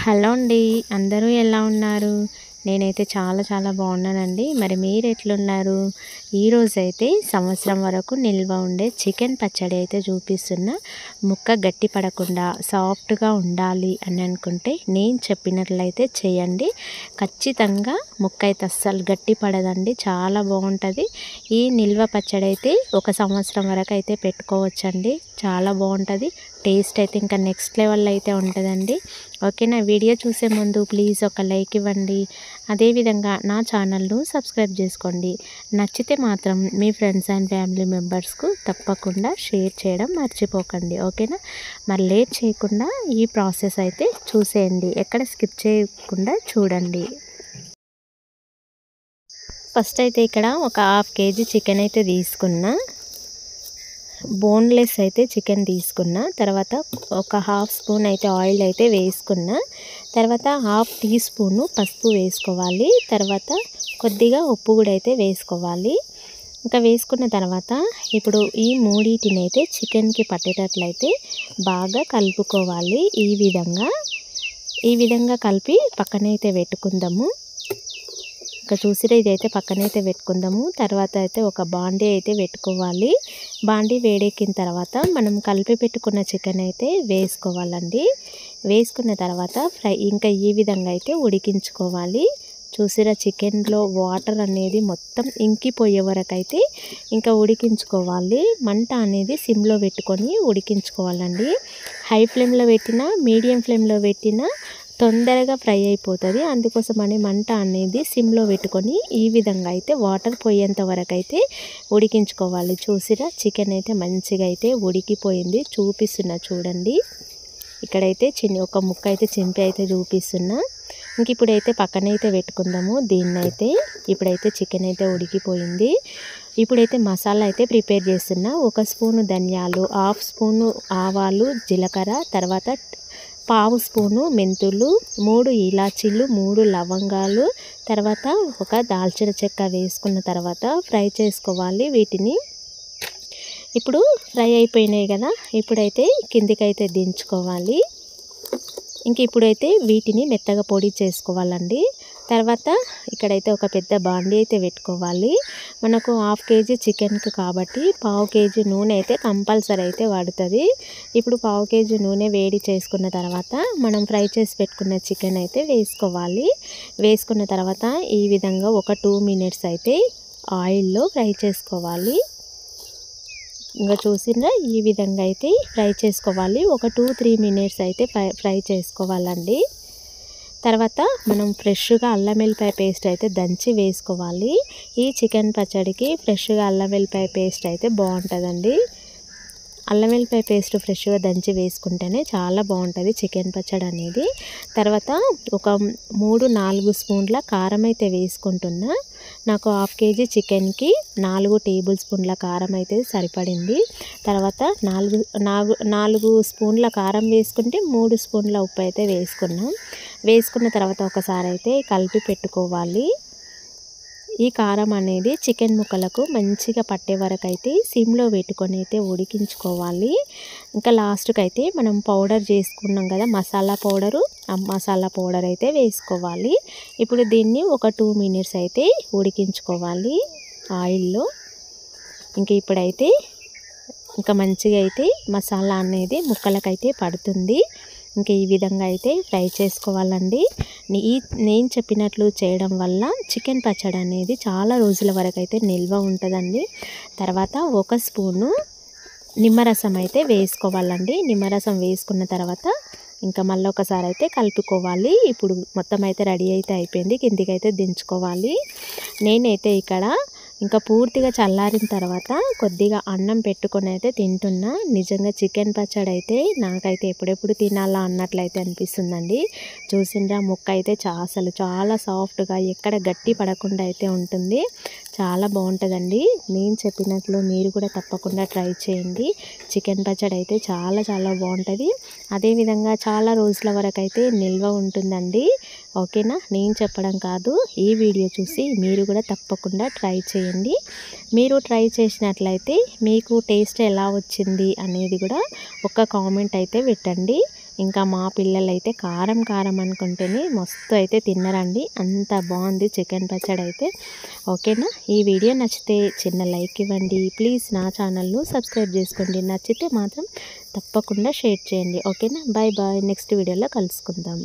Hello అండి. అందరూ ఎలా ఉన్నారు? నేనైతే చాలా బాగున్నానండి. మరి మీరు ఎట్లున్నారు? ఈరోజైతే సంవత్సరం వరకు నిల్వ ఉండే చికెన్ పచ్చడి అయితే చూపిస్తున్నా. ముక్క గట్టి పడకుండా సాఫ్ట్గా ఉండాలి అని అనుకుంటే నేను చెప్పినట్లయితే చేయండి. ఖచ్చితంగా ముక్క అయితే అస్సలు గట్టి పడదండి. చాలా బాగుంటుంది. ఈ నిల్వ పచ్చడి అయితే ఒక సంవత్సరం వరకు అయితే పెట్టుకోవచ్చండి. చాలా బాగుంటుంది. టేస్ట్ అయితే ఇంకా నెక్స్ట్ లెవెల్లో అయితే ఉంటుందండి. ఓకేనా? వీడియో చూసే ముందు ప్లీజ్ ఒక లైక్ ఇవ్వండి. అదేవిధంగా నా ఛానల్ను సబ్స్క్రైబ్ చేసుకోండి. నచ్చితే మాత్రం మీ ఫ్రెండ్స్ అండ్ ఫ్యామిలీ మెంబర్స్కు తప్పకుండా షేర్ చేయడం మర్చిపోకండి. ఓకేనా? మరి లేట్ చేయకుండా ఈ ప్రాసెస్ అయితే చూసేయండి. ఎక్కడ స్కిప్ చేయకుండా చూడండి. ఫస్ట్ అయితే ఇక్కడ ఒక హాఫ్ కేజీ చికెన్ అయితే తీసుకున్నా. బోన్లెస్ అయితే చికెన్ తీసుకున్నా. తర్వాత ఒక హాఫ్ స్పూన్ అయితే ఆయిల్ అయితే వేసుకున్నా. తర్వాత హాఫ్ టీ స్పూను పసుపు వేసుకోవాలి. తర్వాత కొద్దిగా ఉప్పు కూడా అయితే వేసుకోవాలి. ఇంకా వేసుకున్న తర్వాత ఇప్పుడు ఈ మూడింటిని అయితే చికెన్కి పట్టేటట్లయితే బాగా కలుపుకోవాలి. ఈ విధంగా కలిపి పక్కనైతే పెట్టుకుందాము. ఇంకా చూసిరా, ఇదైతే పక్కనైతే పెట్టుకుందాము. తర్వాత అయితే ఒక బాండీ అయితే పెట్టుకోవాలి. బాండీ వేడెక్కిన తర్వాత మనం కలిపి పెట్టుకున్న చికెన్ అయితే వేసుకోవాలండి. వేసుకున్న తర్వాత ఇంకా ఈ విధంగా అయితే ఉడికించుకోవాలి. చూసిరా, చికెన్లో వాటర్ అనేది మొత్తం ఇంకిపోయే వరకు అయితే ఇంకా ఉడికించుకోవాలి. మంట అనేది సిమ్లో పెట్టుకొని ఉడికించుకోవాలండి. హై ఫ్లేమ్లో పెట్టినా మీడియం ఫ్లేమ్లో పెట్టినా తొందరగా ఫ్రై అయిపోతుంది. అందుకోసమని మంట అనేది సిమ్లో పెట్టుకొని ఈ విధంగా అయితే వాటర్ పోయేంత వరకు అయితే ఉడికించుకోవాలి. చూసిరా, చికెన్ అయితే మంచిగా అయితే ఉడికిపోయింది. చూపిస్తున్నా చూడండి. ఇక్కడైతే ఒక ముక్క అయితే చింపి అయితే చూపిస్తున్నా. ఇంక ఇప్పుడైతే పక్కనైతే పెట్టుకుందాము దీన్నైతే. ఇప్పుడైతే చికెన్ అయితే ఉడికిపోయింది. ఇప్పుడైతే మసాలా అయితే ప్రిపేర్ చేస్తున్నా. 1 స్పూను ధనియాలు, హాఫ్ స్పూను ఆవాలు, జీలకర్ర, తర్వాత పావు స్పూను మెంతులు, 3 ఇలాచీలు, 3 లవంగాలు, తర్వాత ఒక దాల్చిన చెక్క వేసుకున్న తర్వాత ఫ్రై చేసుకోవాలి వీటిని. ఇప్పుడు ఫ్రై అయిపోయినాయి కదా, ఇప్పుడైతే కిందికైతే దించుకోవాలి. ఇంక ఇప్పుడైతే వీటిని మెత్తగా పొడి చేసుకోవాలండి. తర్వాత ఇక్కడైతే ఒక పెద్ద బాండీ అయితే పెట్టుకోవాలి. మనకు హాఫ్ కేజీ చికెన్కి కాబట్టి పావు కేజీ నూనె అయితే కంపల్సరీ అయితే పడుతుంది. ఇప్పుడు పావు కేజీ నూనె వేడి చేసుకున్న తర్వాత మనం ఫ్రై చేసి పెట్టుకున్న చికెన్ అయితే వేసుకోవాలి. వేసుకున్న తర్వాత ఈ విధంగా ఒక 2 మినిట్స్ అయితే ఆయిల్లో ఫ్రై చేసుకోవాలి. ఇంకా చూసిండ్రా, ఈ విధంగా అయితే ఫ్రై చేసుకోవాలి. ఒక 2-3 మినిట్స్ అయితే ఫ్రై చేసుకోవాలండి. తర్వాత మనం ఫ్రెష్గా అల్లం వెల్లిపాయ పేస్ట్ అయితే దంచి వేసుకోవాలి. ఈ చికెన్ పచ్చడికి ఫ్రెష్గా అల్లం వెల్లిపాయ పేస్ట్ అయితే బాగుంటుందండి. అల్లం వెల్లిపాయ పేస్ట్ ఫ్రెష్గా దంచి వేసుకుంటేనే చాలా బాగుంటుంది చికెన్ పచ్చడి అనేది. తర్వాత ఒక 3-4 స్పూన్ల కారం అయితే వేసుకుంటున్నా. నాకు హాఫ్ కేజీ చికెన్కి 4 టేబుల్ స్పూన్ల కారం అయితే సరిపడింది. తర్వాత 4 స్పూన్ల కారం వేసుకుంటే 3 స్పూన్ల ఉప్పు అయితే వేసుకున్నాం. వేసుకున్న తర్వాత ఒకసారి అయితే కలిపి పెట్టుకోవాలి. ఈ కారం అనేది చికెన్ ముక్కలకు మంచిగా పట్టే వరకు అయితే సిమ్లో పెట్టుకొని అయితే ఉడికించుకోవాలి. ఇంకా లాస్ట్కి అయితే మనం పౌడర్ చేసుకున్నాం కదా మసాలా పౌడరు, ఆ మసాలా పౌడర్ అయితే వేసుకోవాలి. ఇప్పుడు దీన్ని ఒక 2 మినిట్స్ అయితే ఉడికించుకోవాలి ఆయిల్లో. ఇంక ఇప్పుడైతే ఇంకా మంచిగా అయితే మసాలా అనేది ముక్కలకైతే పడుతుంది. ఇంకా ఈ విధంగా అయితే ఫ్రై చేసుకోవాలండి. నేను చెప్పినట్లు చేయడం వల్ల చికెన్ పచ్చడి అనేది చాలా రోజుల వరకు అయితే నిల్వ ఉంటుందండి. తర్వాత 1 స్పూను నిమ్మరసం అయితే వేసుకోవాలండి. నిమ్మరసం వేసుకున్న తర్వాత ఇంకా మళ్ళీ ఒకసారి అయితే కలుపుకోవాలి. ఇప్పుడు మొత్తం అయితే రెడీ అయితే అయిపోయింది. కిందికైతే దించుకోవాలి. నేనైతే ఇక్కడ ఇంకా పూర్తిగా చల్లారిన తర్వాత కొద్దిగా అన్నం పెట్టుకొని అయితే తింటున్నా. నిజంగా చికెన్ పచ్చడి అయితే నాకైతే ఎప్పుడెప్పుడు తినాలా అన్నట్లయితే అనిపిస్తుందండి. చూసిండ్రా, ముక్క అయితే అసలు చాలా సాఫ్ట్గా ఎక్కడ గట్టి పడకుండా అయితే ఉంటుంది. చాలా బాగుంటుందండి. నేను చెప్పినట్లు మీరు కూడా తప్పకుండా ట్రై చేయండి. చికెన్ పచ్చడి అయితే చాలా బాగుంటుంది. అదేవిధంగా చాలా రోజుల వరకు అయితే నిల్వ ఉంటుందండి. ఓకేనా? నేను చెప్పడం కాదు, ఈ వీడియో చూసి మీరు కూడా తప్పకుండా ట్రై చేయండి. మీరు ట్రై చేసినట్లయితే మీకు టేస్ట్ ఎలా వచ్చింది అనేది కూడా ఒక కామెంట్ అయితే పెట్టండి. ఇంకా మా పిల్లలైతే కారం కారం అనుకుంటేనే మస్తు అయితే తిన్నారండి. అంత బాగుంది చికెన్ పచ్చడి అయితే. ఓకేనా, ఈ వీడియో నచ్చితే చిన్న లైక్ ఇవ్వండి. ప్లీజ్ నా ఛానల్ను సబ్స్క్రైబ్ చేసుకోండి. నచ్చితే మాత్రం తప్పకుండా షేర్ చేయండి. ఓకేనా, బాయ్ బాయ్. నెక్స్ట్ వీడియోలో కలుసుకుందాం.